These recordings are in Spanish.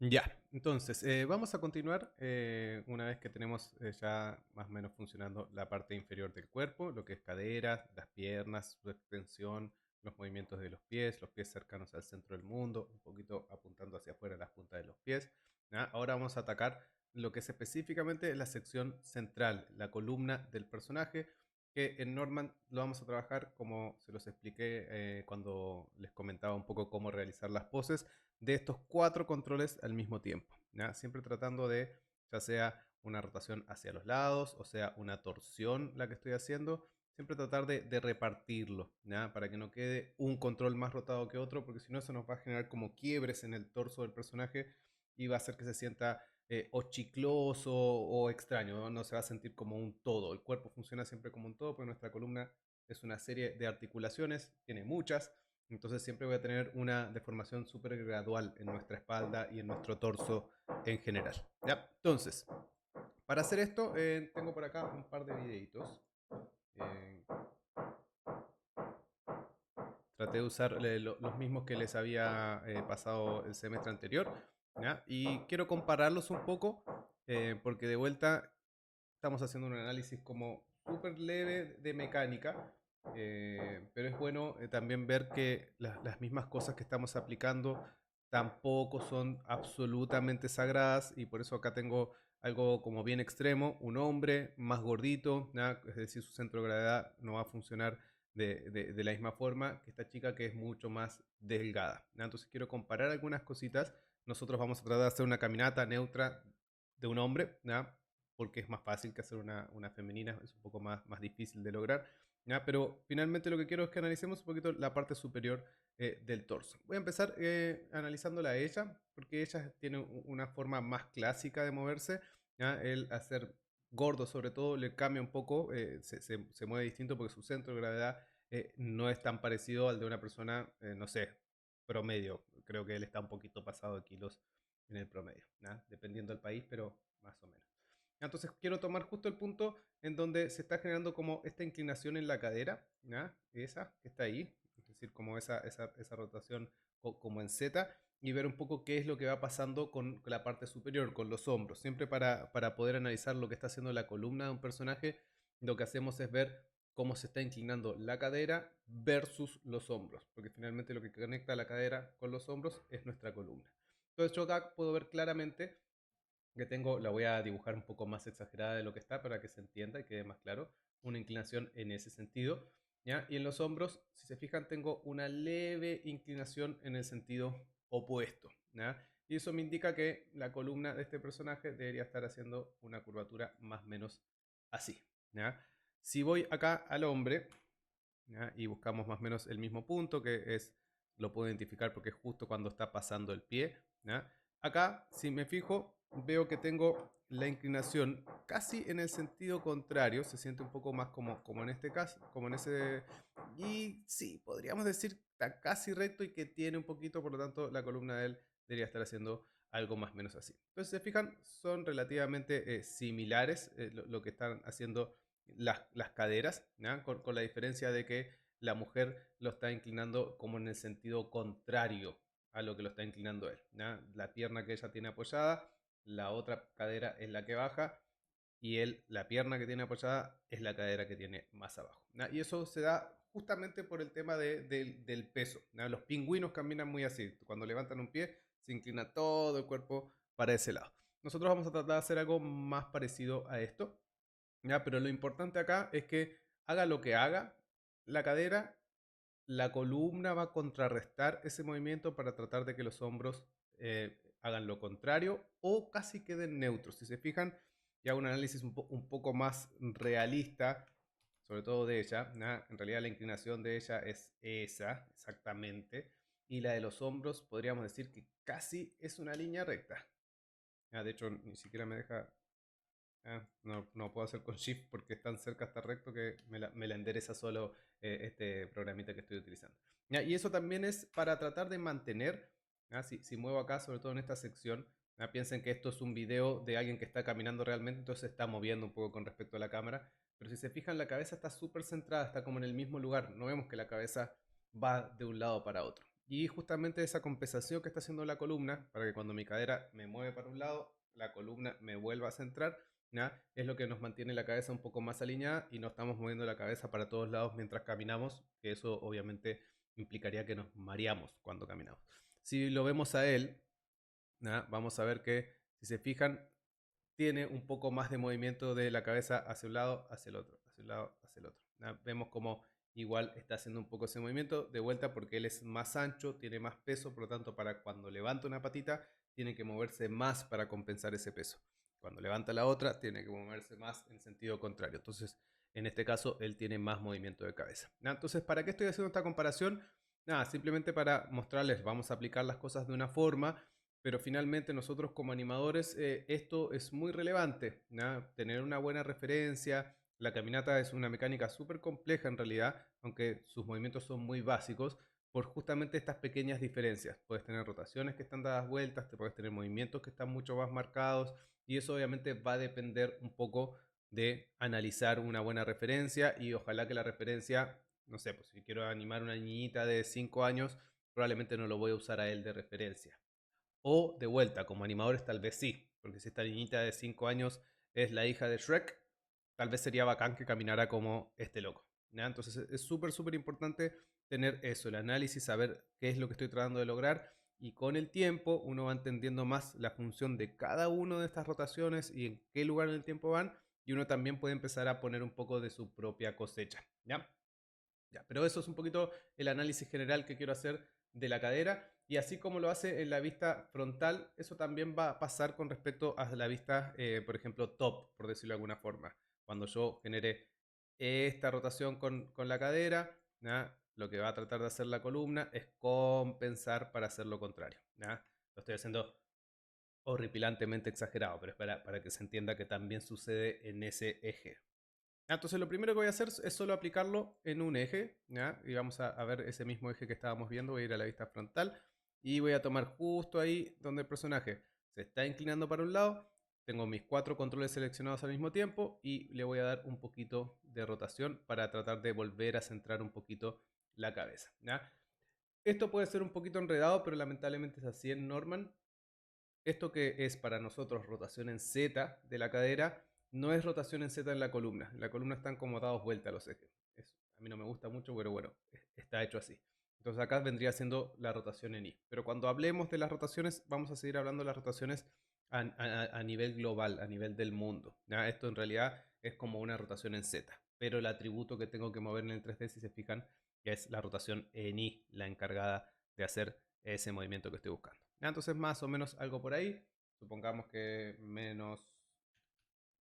Ya, entonces vamos a continuar una vez que tenemos ya más o menos funcionando la parte inferior del cuerpo, lo que es caderas, las piernas, su extensión, los movimientos de los pies cercanos al centro del mundo, un poquito apuntando hacia afuera las puntas de los pies. ¿Ya? Ahora vamos a atacar lo que es específicamente la sección central, la columna del personaje, que en Norman lo vamos a trabajar como se los expliqué cuando les comentaba un poco cómo realizar las poses de estos cuatro controles al mismo tiempo. ¿Ya? Siempre tratando de, ya sea una rotación hacia los lados, o sea una torsión la que estoy haciendo, siempre tratar de repartirlo, ¿ya? Para que no quede un control más rotado que otro, porque si no eso nos va a generar como quiebres en el torso del personaje y va a hacer que se sienta o chicloso o extraño, ¿no? No se va a sentir como un todo. El cuerpo funciona siempre como un todo, porque nuestra columna es una serie de articulaciones, tiene muchas, entonces siempre voy a tener una deformación súper gradual en nuestra espalda y en nuestro torso en general. ¿Ya? Entonces, para hacer esto, tengo por acá un par de videitos. Eh, Traté de usar los mismos que les había pasado el semestre anterior. ¿Ya? Y quiero compararlos un poco, porque de vuelta estamos haciendo un análisis como súper leve de mecánica, pero es bueno también ver que las mismas cosas que estamos aplicando tampoco son absolutamente sagradas y por eso acá tengo algo como bien extremo, un hombre más gordito, ¿ya? Es decir, su centro de gravedad no va a funcionar de la misma forma que esta chica que es mucho más delgada. ¿Ya? Entonces quiero comparar algunas cositas. Nosotros vamos a tratar de hacer una caminata neutra de un hombre, ¿ya? Porque es más fácil que hacer una femenina, es un poco más difícil de lograr. ¿Ya? Pero finalmente lo que quiero es que analicemos un poquito la parte superior del torso. Voy a empezar analizándola a ella, porque ella tiene una forma más clásica de moverse. ¿Ya? El hacer gordo sobre todo le cambia un poco, se mueve distinto porque su centro de gravedad no es tan parecido al de una persona, no sé, promedio. Creo que él está un poquito pasado de kilos en el promedio, ¿ya? Dependiendo del país, pero más o menos. Entonces quiero tomar justo el punto en donde se está generando como esta inclinación en la cadera, ¿ya? Esa que está ahí, es decir, como esa rotación como en Z, y ver un poco qué es lo que va pasando con la parte superior, con los hombros. Siempre para poder analizar lo que está haciendo la columna de un personaje, lo que hacemos es ver cómo se está inclinando la cadera versus los hombros, porque finalmente lo que conecta la cadera con los hombros es nuestra columna. Entonces yo acá puedo ver claramente que tengo, la voy a dibujar un poco más exagerada de lo que está para que se entienda y quede más claro, una inclinación en ese sentido, ¿ya? Y en los hombros, si se fijan, tengo una leve inclinación en el sentido opuesto, ¿ya? Y eso me indica que la columna de este personaje debería estar haciendo una curvatura más o menos así, ¿ya? Si voy acá al hombre, ¿ya? Y buscamos más o menos el mismo punto, que es, lo puedo identificar porque es justo cuando está pasando el pie, ¿ya? Acá, si me fijo, veo que tengo la inclinación casi en el sentido contrario, se siente un poco más como en este caso, como en ese... Y sí, podríamos decir que está casi recto y que tiene un poquito, por lo tanto, la columna de él debería estar haciendo algo más o menos así. Entonces, se fijan, son relativamente similares lo que están haciendo las caderas, con la diferencia de que la mujer lo está inclinando como en el sentido contrario a lo que lo está inclinando él. ¿Ya? La pierna que ella tiene apoyada, la otra cadera es la que baja y él, la pierna que tiene apoyada es la cadera que tiene más abajo. ¿Ya? Y eso se da justamente por el tema del peso. ¿Ya? Los pingüinos caminan muy así. Cuando levantan un pie, se inclina todo el cuerpo para ese lado. Nosotros vamos a tratar de hacer algo más parecido a esto. ¿Ya? Pero lo importante acá es que haga lo que haga, la cadera, la columna va a contrarrestar ese movimiento para tratar de que los hombros hagan lo contrario o casi queden neutros. Si se fijan, y hago un análisis un poco más realista, sobre todo de ella, ¿ya? En realidad la inclinación de ella es esa, exactamente, y la de los hombros podríamos decir que casi es una línea recta. ¿Ya? De hecho, ni siquiera me deja no puedo hacer con Shift porque es tan cerca, está recto que me la endereza solo este programita que estoy utilizando. ¿Ya? Y eso también es para tratar de mantener, ¿ya? Si muevo acá, sobre todo en esta sección, ¿ya? Piensen que esto es un video de alguien que está caminando realmente, entonces se está moviendo un poco con respecto a la cámara. Pero si se fijan, la cabeza está súper centrada, está como en el mismo lugar. No vemos que la cabeza va de un lado para otro. Y justamente esa compensación que está haciendo la columna, para que cuando mi cadera me mueve para un lado, la columna me vuelva a centrar, ¿ya? Es lo que nos mantiene la cabeza un poco más alineada y no estamos moviendo la cabeza para todos lados mientras caminamos, que eso obviamente implicaría que nos mareamos cuando caminamos. Si lo vemos a él, ¿ya? Vamos a ver que, si se fijan, tiene un poco más de movimiento de la cabeza hacia un lado, hacia el otro, hacia un lado, hacia el otro. Vemos como igual está haciendo un poco ese movimiento de vuelta porque él es más ancho, tiene más peso, por lo tanto para cuando levanta una patita tiene que moverse más para compensar ese peso. Cuando levanta la otra tiene que moverse más en sentido contrario. Entonces, en este caso, él tiene más movimiento de cabeza. Entonces, ¿para qué estoy haciendo esta comparación? Nada, simplemente para mostrarles, vamos a aplicar las cosas de una forma, pero finalmente nosotros como animadores esto es muy relevante, ¿no? Tener una buena referencia. La caminata es una mecánica súper compleja en realidad, aunque sus movimientos son muy básicos, por justamente estas pequeñas diferencias. Puedes tener rotaciones que están dadas vueltas, te puedes tener movimientos que están mucho más marcados, y eso obviamente va a depender un poco de analizar una buena referencia, y ojalá que la referencia, no sé, pues si quiero animar una niñita de 5 años, probablemente no lo voy a usar a él de referencia. O de vuelta, como animadores tal vez sí, porque si esta niñita de 5 años es la hija de Shrek, tal vez sería bacán que caminara como este loco, ¿ya? Entonces es súper, súper importante tener eso, el análisis, saber qué es lo que estoy tratando de lograr, y con el tiempo uno va entendiendo más la función de cada una de estas rotaciones y en qué lugar en el tiempo van, y uno también puede empezar a poner un poco de su propia cosecha, ¿ya? Ya, pero eso es un poquito el análisis general que quiero hacer de la cadera, y así como lo hace en la vista frontal, eso también va a pasar con respecto a la vista, por ejemplo, top, por decirlo de alguna forma. Cuando yo genere esta rotación con la cadera, ¿ya? Lo que va a tratar de hacer la columna es compensar para hacer lo contrario, ¿ya? Lo estoy haciendo horripilantemente exagerado, pero es para que se entienda que también sucede en ese eje. Entonces lo primero que voy a hacer es solo aplicarlo en un eje, ¿ya? Y vamos a ver ese mismo eje que estábamos viendo. Voy a ir a la vista frontal y voy a tomar justo ahí donde el personaje se está inclinando para un lado. Tengo mis 4 controles seleccionados al mismo tiempo y le voy a dar un poquito de rotación para tratar de volver a centrar un poquito la cabeza, ¿ya? Esto puede ser un poquito enredado, pero lamentablemente es así en Norman. Esto que es para nosotros rotación en Z de la cadera, no es rotación en Z en la columna. En la columna están como dados vuelta los ejes. A mí no me gusta mucho, pero bueno, está hecho así. Entonces acá vendría siendo la rotación en Y. Pero cuando hablemos de las rotaciones, vamos a seguir hablando de las rotaciones a nivel global, a nivel del mundo, ¿ya? Esto en realidad es como una rotación en Z. Pero el atributo que tengo que mover en el 3D, si se fijan, es la rotación en Y, la encargada de hacer ese movimiento que estoy buscando. Entonces más o menos algo por ahí. Supongamos que menos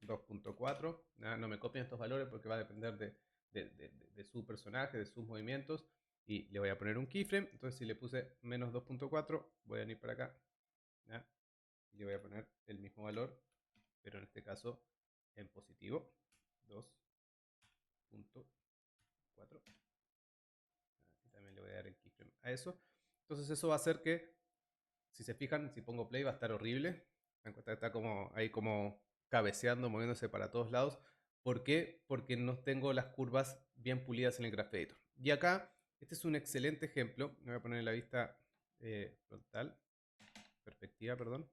2.4. No me copien estos valores porque va a depender de su personaje, de sus movimientos. Y le voy a poner un keyframe. Entonces si le puse menos 2.4, voy a venir para acá, ¿ya? Y le voy a poner el mismo valor, pero en este caso en positivo. 2.4. Y también le voy a dar el keyframe a eso. Entonces eso va a hacer que, si se fijan, si pongo play va a estar horrible. Está como ahí como cabeceando, moviéndose para todos lados. ¿Por qué? Porque no tengo las curvas bien pulidas en el Graph Editor. Y acá, este es un excelente ejemplo. Me voy a poner en la vista frontal, perspectiva, perdón.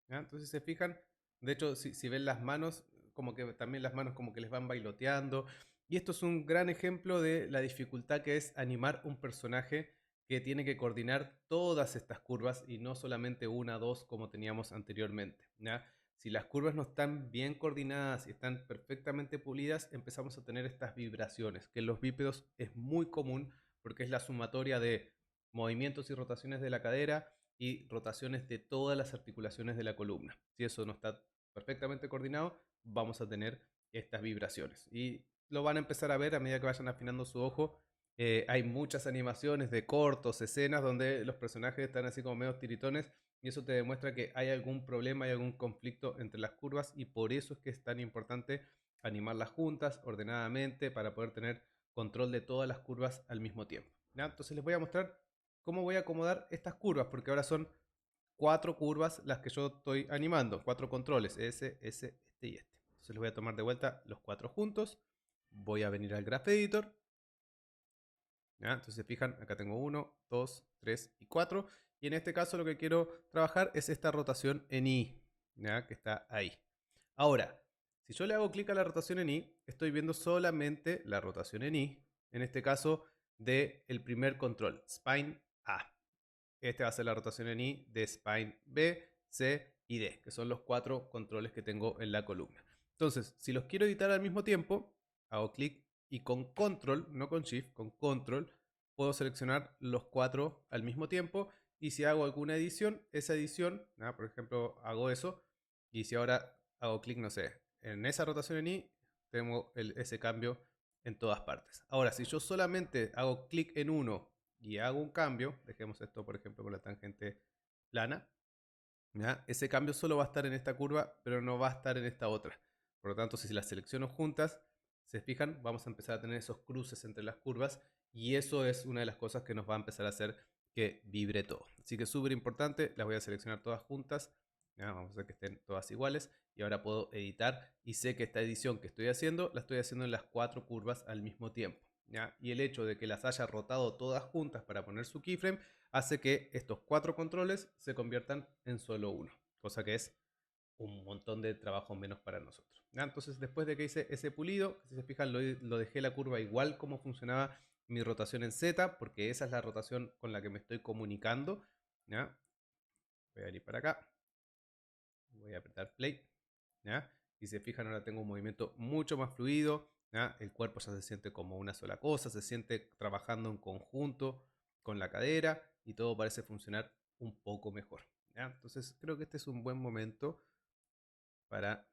¿Ya? Entonces, si se fijan, de hecho, si ven las manos, como que también las manos como que les van bailoteando. Y esto es un gran ejemplo de la dificultad que es animar un personaje que tiene que coordinar todas estas curvas y no solamente una o dos como teníamos anteriormente, ¿ya? Si las curvas no están bien coordinadas y están perfectamente pulidas, empezamos a tener estas vibraciones, que en los bípedos es muy común porque es la sumatoria de movimientos y rotaciones de la cadera y rotaciones de todas las articulaciones de la columna. Si eso no está perfectamente coordinado, vamos a tener estas vibraciones. Y lo van a empezar a ver a medida que vayan afinando su ojo. Hay muchas animaciones de cortos, escenas donde los personajes están así como medio tiritones, y eso te demuestra que hay algún problema, hay algún conflicto entre las curvas, y por eso es que es tan importante animarlas juntas, ordenadamente, para poder tener control de todas las curvas al mismo tiempo, ¿ya? Entonces les voy a mostrar cómo voy a acomodar estas curvas, porque ahora son 4 curvas las que yo estoy animando, 4 controles, este y este. Entonces les voy a tomar de vuelta los 4 juntos, voy a venir al Graph Editor, ¿ya? Entonces se fijan, acá tengo 1, 2, 3 y 4. Y en este caso lo que quiero trabajar es esta rotación en I, ¿ya? Que está ahí. Ahora, si yo le hago clic a la rotación en I, estoy viendo solamente la rotación en I, en este caso del primer control, spine A. Este va a ser la rotación en I de spine B, C y D, que son los 4 controles que tengo en la columna. Entonces, si los quiero editar al mismo tiempo, hago clic y con control, no con shift, con control, puedo seleccionar los 4 al mismo tiempo. Y si hago alguna edición, esa edición, por ejemplo, hago eso. Y si ahora hago clic, no sé, en esa rotación en I, tengo ese cambio en todas partes. Ahora, si yo solamente hago clic en uno y hago un cambio, dejemos esto por ejemplo con la tangente plana, ¿ya? Ese cambio solo va a estar en esta curva, pero no va a estar en esta otra. Por lo tanto, si las selecciono juntas, se fijan, vamos a empezar a tener esos cruces entre las curvas y eso es una de las cosas que nos va a empezar a hacer que vibre todo. Así que es súper importante, las voy a seleccionar todas juntas, ¿ya? Vamos a hacer que estén todas iguales y ahora puedo editar y sé que esta edición que estoy haciendo, la estoy haciendo en las 4 curvas al mismo tiempo, ¿ya? Y el hecho de que las haya rotado todas juntas para poner su keyframe hace que estos 4 controles se conviertan en solo uno, cosa que es un montón de trabajo menos para nosotros, ¿ya? Entonces después de que hice ese pulido, si se fijan lo dejé la curva igual como funcionaba mi rotación en Z, porque esa es la rotación con la que me estoy comunicando, ¿ya? Voy a ir para acá, voy a apretar play, ¿ya? Y se fijan, ahora tengo un movimiento mucho más fluido, ¿ya? El cuerpo ya se siente como una sola cosa, se siente trabajando en conjunto con la cadera y todo parece funcionar un poco mejor, ¿ya? Entonces creo que este es un buen momento para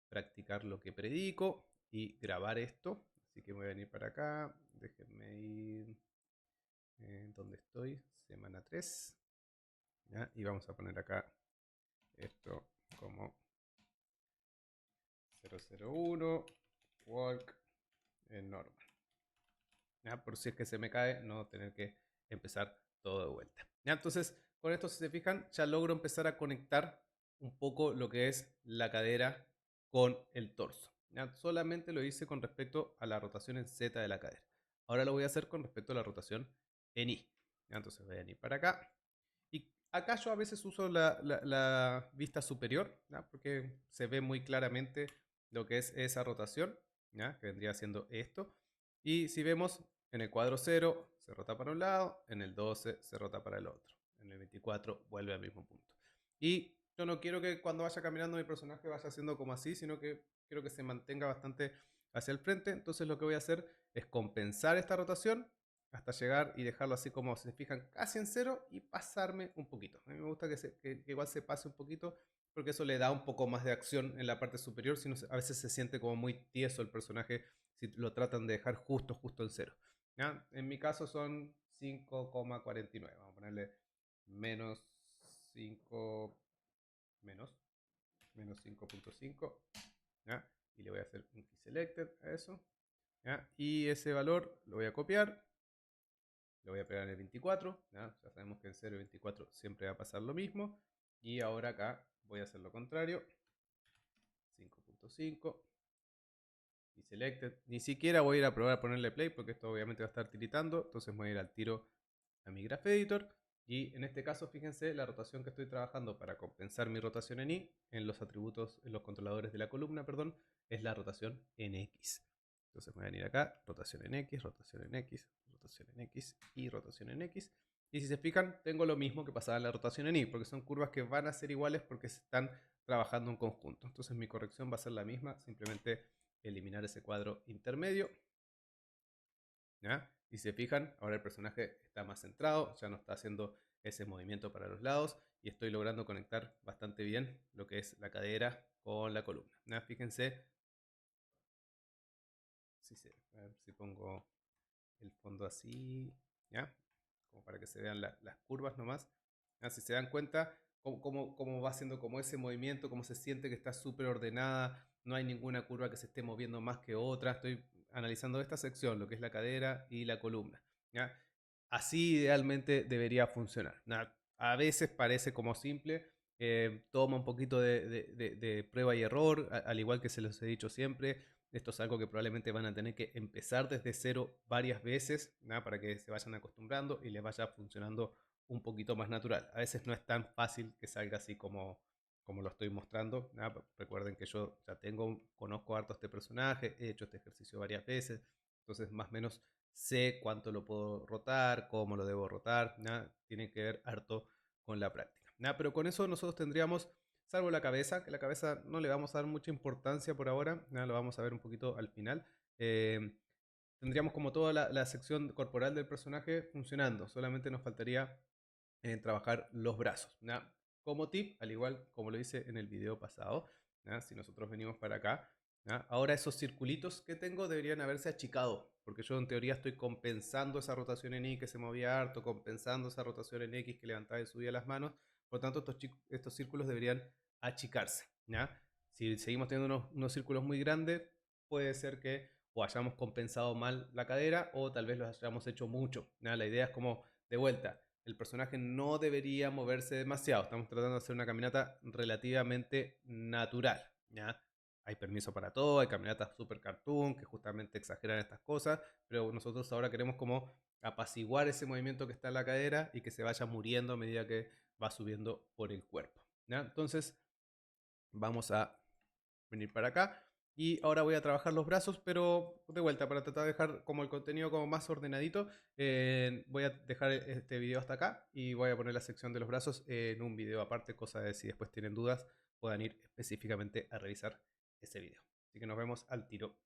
practicar lo que predico y grabar esto. Así que voy a venir para acá, déjenme ir donde estoy, semana 3, ¿ya? Y vamos a poner acá esto como 001 walk en normal, ¿ya? Por si es que se me cae, no tener que empezar todo de vuelta, ¿ya? Entonces con esto, si se fijan, ya logro empezar a conectar un poco lo que es la cadera con el torso, ¿ya? Solamente lo hice con respecto a la rotación en Z de la cadera. Ahora lo voy a hacer con respecto a la rotación en I, ¿ya? Entonces voy a venir para acá y acá yo a veces uso la vista superior, ¿ya? Porque se ve muy claramente lo que es esa rotación, ¿ya? Que vendría siendo esto. Y si vemos, en el cuadro 0 se rota para un lado, en el 12 se rota para el otro, en el 24 vuelve al mismo punto. Y yo no quiero que cuando vaya caminando mi personaje vaya haciendo como así, sino que quiero que se mantenga bastante hacia el frente. Entonces lo que voy a hacer es compensar esta rotación hasta llegar y dejarlo así como, si se fijan, casi en 0 y pasarme un poquito. A mí me gusta que igual se pase un poquito porque eso le da un poco más de acción en la parte superior, si no, a veces se siente como muy tieso el personaje si lo tratan de dejar justo en 0. ¿Ya? En mi caso son 5,49. Vamos a ponerle menos 5, menos 5.5. Y le voy a hacer un key selected a eso. ¿Ya? Y ese valor lo voy a copiar, lo voy a pegar en el 24, ¿ya? Ya sabemos que en 0 y 24 siempre va a pasar lo mismo. Y ahora acá voy a hacer lo contrario, 5.5 y selected. Ni siquiera voy a ir a probar a ponerle play porque esto obviamente va a estar tiritando. Entonces voy a ir al tiro a mi Graph Editor. Y en este caso, fíjense la rotación que estoy trabajando para compensar mi rotación en Y en los atributos, en los controladores de la columna, perdón, es la rotación en X. Entonces voy a venir acá, rotación en X, rotación en X, rotación en X y rotación en X. Y si se fijan, tengo lo mismo que pasaba en la rotación en Y, porque son curvas que van a ser iguales porque se están trabajando en conjunto. Entonces mi corrección va a ser la misma, simplemente eliminar ese cuadro intermedio, ¿ya? Y si se fijan, ahora el personaje está más centrado, ya no está haciendo ese movimiento para los lados y estoy logrando conectar bastante bien lo que es la cadera con la columna, ¿ya? Fíjense, a ver si pongo el fondo así, ¿ya? Como para que se vean las curvas nomás. ¿Ya? Si se dan cuenta, cómo va haciendo como ese movimiento, cómo se siente que está súper ordenada, no hay ninguna curva que se esté moviendo más que otra. Estoy analizando esta sección, lo que es la cadera y la columna, ¿ya? Así idealmente debería funcionar, ¿ya? A veces parece como simple, toma un poquito de prueba y error, al igual que se los he dicho siempre. Esto es algo que probablemente van a tener que empezar desde cero varias veces, ¿no? Para que se vayan acostumbrando y les vaya funcionando un poquito más natural. A veces no es tan fácil que salga así como lo estoy mostrando, ¿no? Recuerden que yo ya conozco harto este personaje, he hecho este ejercicio varias veces, entonces más o menos sé cuánto lo puedo rotar, cómo lo debo rotar, ¿no? Tiene que ver harto con la práctica, ¿no? Pero con eso nosotros tendríamos, salvo la cabeza, que la cabeza no le vamos a dar mucha importancia por ahora, ¿no? Lo vamos a ver un poquito al final. Eh, Tendríamos como toda la sección corporal del personaje funcionando, solamente nos faltaría trabajar los brazos, ¿no? Como tip, al igual como lo hice en el video pasado, ¿no? Si nosotros venimos para acá, ¿no? Ahora esos circulitos que tengo deberían haberse achicado, porque yo en teoría estoy compensando esa rotación en Y que se movía harto, compensando esa rotación en X que levantaba y subía las manos, por lo tanto estos círculos deberían achicarse, ¿no? Si seguimos teniendo unos círculos muy grandes, puede ser que o hayamos compensado mal la cadera o tal vez los hayamos hecho mucho, ¿no? La idea es como, de vuelta, el personaje no debería moverse demasiado. Estamos tratando de hacer una caminata relativamente natural, ¿ya? Hay permiso para todo, hay caminatas super cartoon que justamente exageran estas cosas, pero nosotros ahora queremos como apaciguar ese movimiento que está en la cadera y que se vaya muriendo a medida que va subiendo por el cuerpo, ¿ya? Entonces vamos a venir para acá. Y ahora voy a trabajar los brazos, pero de vuelta, para tratar de dejar como el contenido como más ordenadito, voy a dejar este video hasta acá y voy a poner la sección de los brazos en un video aparte, cosa de si después tienen dudas puedan ir específicamente a revisar ese video. Así que nos vemos al tiro.